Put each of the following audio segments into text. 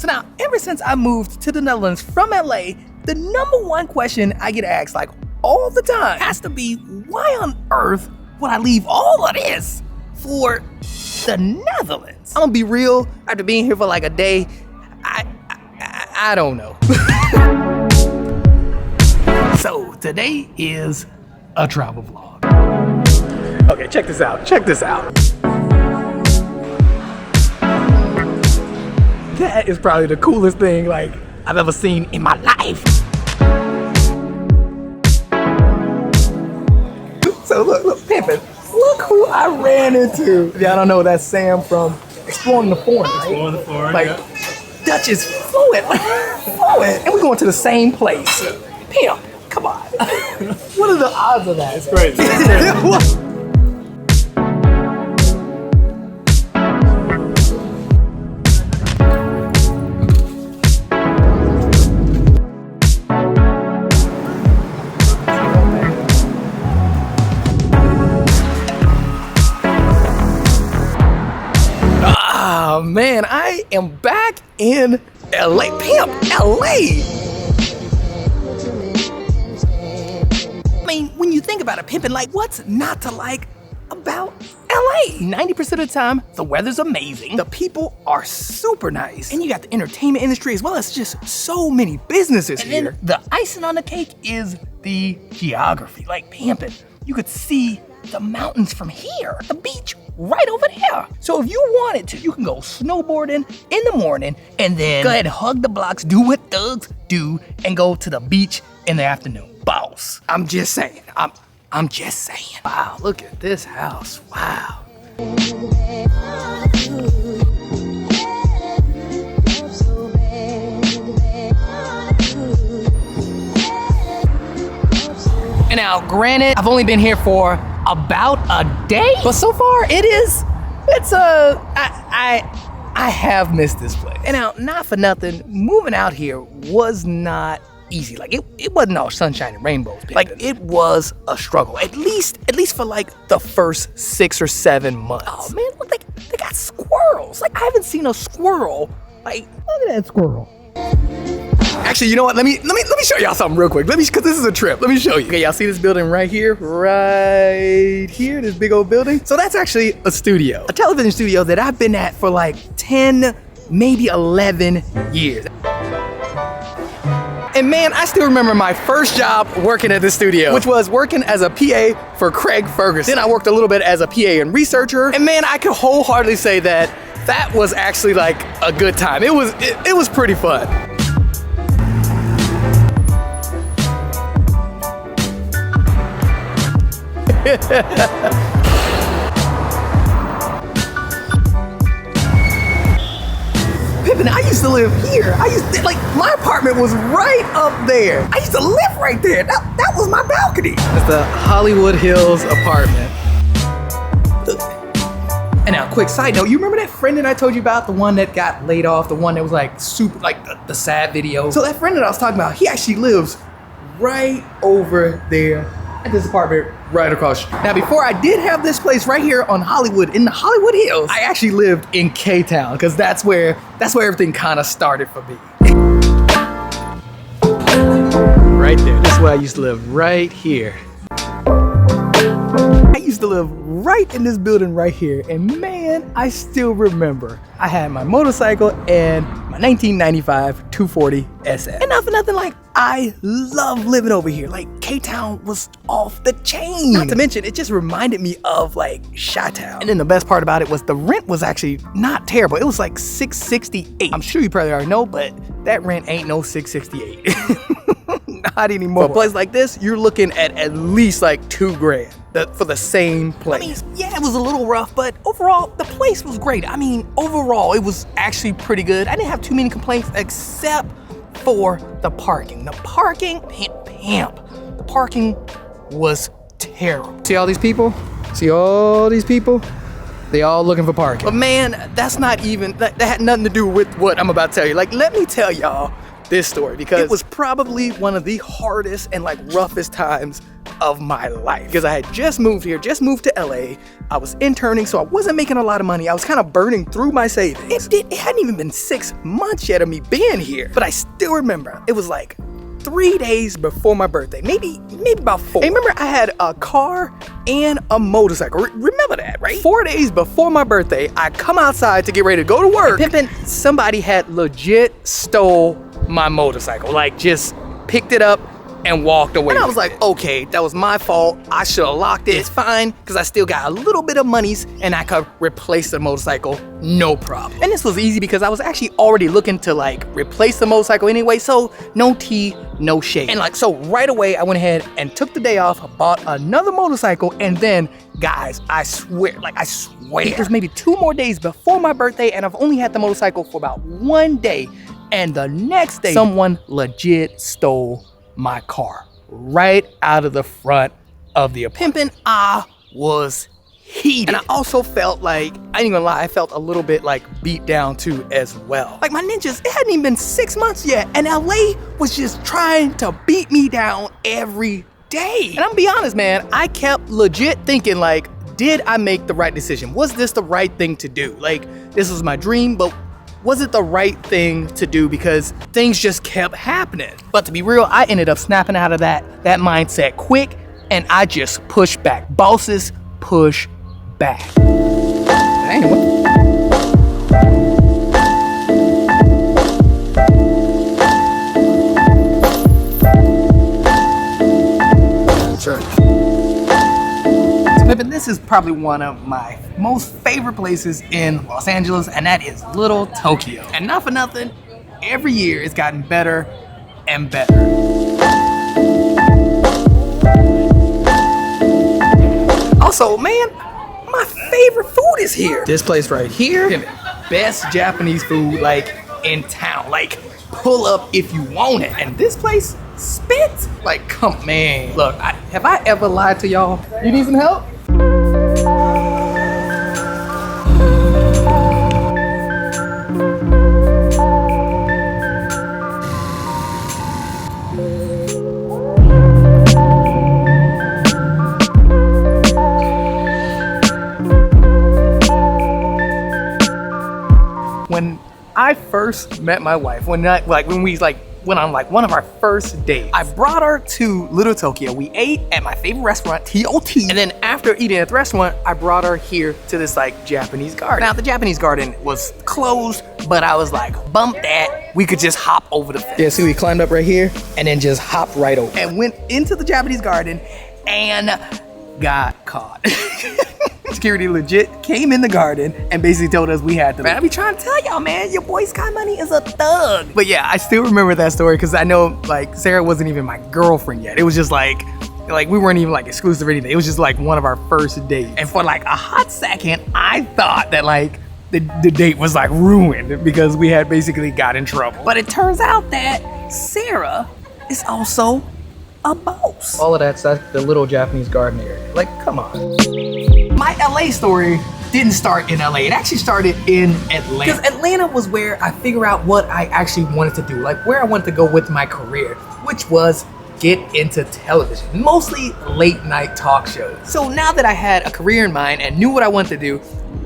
So now, ever since I moved to the Netherlands from LA, the #1 question I get asked like all the time has to be, why on earth would I leave all of this for the Netherlands? I'm gonna be real, after being here for like a day, I don't know. So today is a travel vlog. Okay, check this out, That is probably the coolest thing like I've ever seen in my life. So look, Pimpin', look who I ran into. If y'all don't know, that's Sam from Exploring the Foreign, right? Exploring the Foreign, like, yeah. Dutch is fluent, and we're going to the same place. Pimp, come on. What are the odds of that? It's crazy. Oh man, I am back in LA. Pimp, LA. I mean, when you think about it, Pimpin', like, what's not to like about LA? 90% of the time, the weather's amazing. The people are super nice. And you got the entertainment industry as well as just so many businesses here. And the icing on the cake is the geography. Like, Pimpin', you could see the mountains from here, the beach right over there. So if you wanted to, you can go snowboarding in the morning and then go ahead and hug the blocks, do what thugs do, and go to the beach in the afternoon. Boss. I'm just saying. I'm just saying. Wow, look at this house. Wow. And now, granted, I've only been here for about a day, but so far I have missed this place. And now, not for nothing, moving out here was not easy. Like, it wasn't all sunshine and rainbows. Like, it was a struggle, at least for like the first 6 or 7 months. Oh man, look, they got squirrels. Like, I haven't seen a squirrel. Like, look at that squirrel. Actually, you know what? Let me show y'all something real quick. Cause this is a trip. Let me show you. Okay, y'all see this building right here? Right here, this big old building. So that's actually a studio, a television studio that I've been at for like 10, maybe 11 years. And man, I still remember my first job working at this studio, which was working as a PA for Craig Ferguson. Then I worked a little bit as a PA and researcher. And man, I could wholeheartedly say that was actually like a good time. It was pretty fun. Pimpin', I used to live here. My apartment was right up there. I used to live right there. That was my balcony. That's the Hollywood Hills apartment. And now, quick side note, you remember that friend that I told you about? The one that got laid off, the one that was like super, like the sad video. So that friend that I was talking about, he actually lives right over there at this apartment right across the street. Now, before I did have this place right here on Hollywood, in the Hollywood Hills, I actually lived in K-Town, because that's where everything kind of started for me. Right there, this is where I used to live, right here. I used to live right in this building right here, and man, I still remember I had my motorcycle and my 1995 240 SF. And not for nothing, like, I love living over here. Like, K-Town was off the chain. Not to mention, it just reminded me of like Chi-Town. And then the best part about it was the rent was actually not terrible. It was like $668. I'm sure you probably already know, but that rent ain't no $668. Not anymore. For a place like this, you're looking at least like $2 grand for the same place. I mean, yeah, it was a little rough, but overall, the place was great. I mean, overall, it was actually pretty good. I didn't have too many complaints except for the parking. The parking, Pimp. The parking was terrible. See all these people? See all these people? They all looking for parking. But man, that's not even, that had nothing to do with what I'm about to tell you. Like, let me tell y'all this story, because it was probably one of the hardest and like roughest times of my life because I had just moved here, just moved to LA. I was interning, so I wasn't making a lot of money. I was kind of burning through my savings. It hadn't even been 6 months yet of me being here, but I still remember it was like 3 days before my birthday, maybe about 4. And remember, I had a car and a motorcycle. Remember that, right? 4 days before my birthday, I come outside to get ready to go to work. Pimpin', somebody had legit stole my motorcycle, like just picked it up and walked away. And I was like, okay, that was my fault. I should have locked it. It's fine, because I still got a little bit of monies and I could replace the motorcycle, no problem. And this was easy because I was actually already looking to like replace the motorcycle anyway, so no tea, no shade. And like, so right away I went ahead and took the day off, bought another motorcycle, and then guys, I swear, there's maybe 2 more days before my birthday and I've only had the motorcycle for about 1 day. And the next day, someone legit stole my car right out of the front of the apartment. Pimpin', I was heated. And I also felt like, I ain't gonna lie, I felt a little bit like beat down too as well. Like my ninjas, it hadn't even been 6 months yet and LA was just trying to beat me down every day. And I'm gonna be honest, man, I kept legit thinking like, did I make the right decision? Was this the right thing to do? Like, this was my dream, but was it the right thing to do because things just kept happening? But to be real, I ended up snapping out of that mindset quick and I just pushed back. Bosses push back. Dang, sure. But this is probably one of my most favorite places in Los Angeles, and that is Little Tokyo. And not for nothing, every year it's gotten better and better. Also, man, my favorite food is here. This place right here, best Japanese food like in town. Like, pull up if you want it. And this place spits. Like, come, man. Look, have I ever lied to y'all? You need some help? When I first met my wife, when we went on like one of our first dates, I brought her to Little Tokyo. We ate at my favorite restaurant, TOT. And then after eating at the restaurant, I brought her here to this like Japanese garden. Now the Japanese garden was closed, but I was like, bump that. We could just hop over the fence. Yeah, see, we climbed up right here and then just hopped right over. And went into the Japanese garden and got caught. Security legit came in the garden and basically told us we had to. Man, I be trying to tell y'all, man, your boy Sky Money is a thug. But yeah, I still remember that story because I know like Sarah wasn't even my girlfriend yet. It was just like we weren't even like exclusive or anything. It was just like one of our first dates. And for like a hot second, I thought that like the date was like ruined because we had basically got in trouble. But it turns out that Sarah is also a boss. All of that's the little Japanese garden area. Like, come on. My LA story didn't start in LA. It actually started in Atlanta. Because Atlanta was where I figured out what I actually wanted to do, like where I wanted to go with my career, which was get into television, mostly late night talk shows. So now that I had a career in mind and knew what I wanted to do,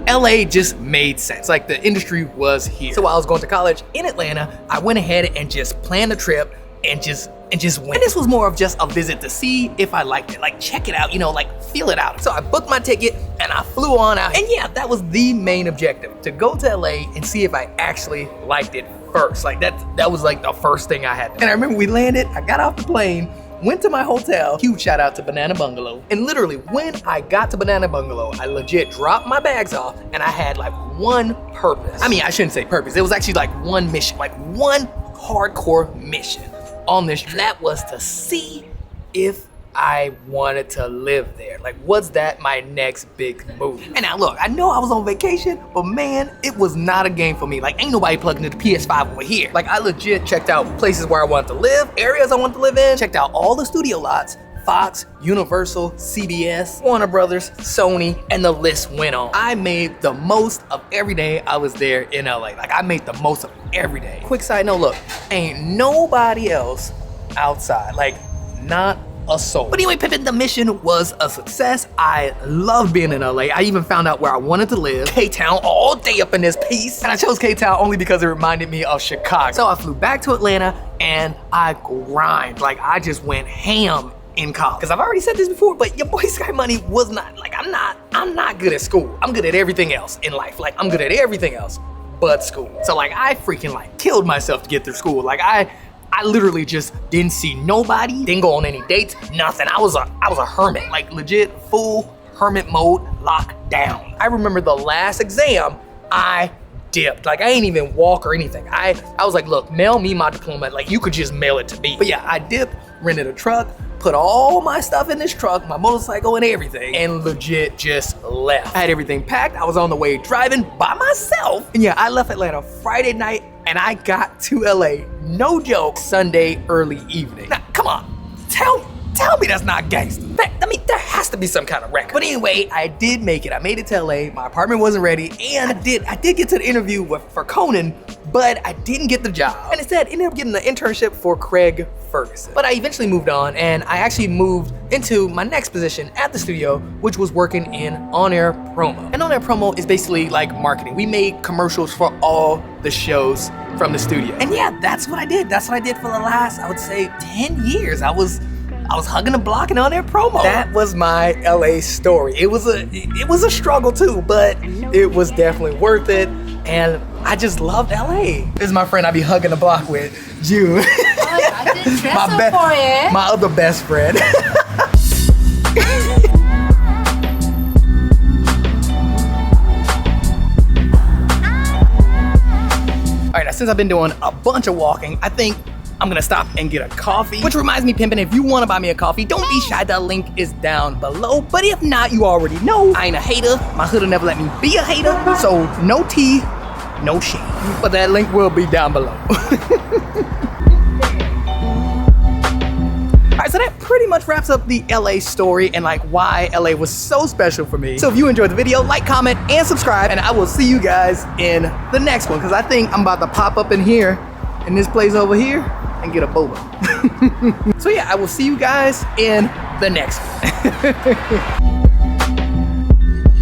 LA just made sense. Like the industry was here. So while I was going to college in Atlanta, I went ahead and just planned a trip and just went. And this was more of just a visit to see if I liked it, like check it out, you know, like feel it out. So I booked my ticket and I flew on out. And yeah, that was the main objective, to go to LA and see if I actually liked it first. Like that was like the first thing I had. And I remember we landed, I got off the plane, went to my hotel, huge shout out to Banana Bungalow. And literally when I got to Banana Bungalow, I legit dropped my bags off and I had like one purpose. I mean, I shouldn't say purpose. It was actually like one mission, like one hardcore mission on this trip. That was to see if I wanted to live there. Like, was that my next big move? And now look, I know I was on vacation, but man, it was not a game for me. Like, ain't nobody plugging into the PS5 over here. Like, I legit checked out places where I wanted to live, areas I wanted to live in, checked out all the studio lots, Fox, Universal, CBS, Warner Brothers, Sony, and the list went on. I made the most of every day I was there in LA. Like, I made the most of every day. Quick side note, look, ain't nobody else outside. Like, not a soul. But anyway, Pimpin', the mission was a success. I loved being in LA. I even found out where I wanted to live. K-Town all day up in this piece. And I chose K-Town only because it reminded me of Chicago. So I flew back to Atlanta and I grind. Like, I just went ham in college. Cause I've already said this before, but your boy Sky Money was not, like, I'm not good at school. I'm good at everything else in life. Like, I'm good at everything else but school. So like, I freaking like killed myself to get through school. Like, I literally just didn't see nobody, didn't go on any dates, nothing. I was a hermit, like legit full hermit mode, locked down. I remember the last exam, I dipped. Like, I ain't even walk or anything. I was like, look, mail me my diploma. Like, you could just mail it to me. But yeah, I dipped, rented a truck, put all my stuff in this truck, my motorcycle and everything, and legit just left. I had everything packed. I was on the way driving by myself. And yeah, I left Atlanta Friday night and I got to LA, no joke, Sunday early evening. Now, come on, tell me that's not gangster. I mean, there has to be some kind of record. But anyway, I did make it. I made it to LA. My apartment wasn't ready, and I did get to the interview for Conan, but I didn't get the job. And instead, ended up getting an internship for Craig Ferguson. But I eventually moved on, and I actually moved into my next position at the studio, which was working in on-air promo. And on-air promo is basically like marketing. We made commercials for all the shows from the studio. And yeah, that's what I did. That's what I did for the last, I would say, 10 years. I was hugging the block and on their promo. That was my LA story. It was a struggle too, but it was definitely worth it. And I just loved LA. This is my friend I be hugging the block with, June. I did dress up for it. My other best friend. All right, now since I've been doing a bunch of walking, I think I'm gonna stop and get a coffee. Which reminds me, Pimpin', if you wanna buy me a coffee, don't be shy, the link is down below. But if not, you already know, I ain't a hater. My hood'll never let me be a hater. So no tea, no shade. But that link will be down below. Alright, so that pretty much wraps up the LA story and like why LA was so special for me. So if you enjoyed the video, like, comment, and subscribe, and I will see you guys in the next one, because I think I'm about to pop up in here, in this place over here, and get a boba. So yeah, I will see you guys in the next one.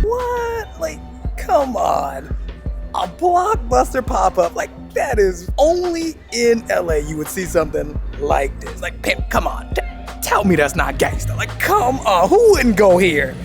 What? Like, come on. A Blockbuster pop-up, like that is only in LA you would see something like this. Like, Pimp, come on. Tell me that's not gangster. Like, come on, who wouldn't go here?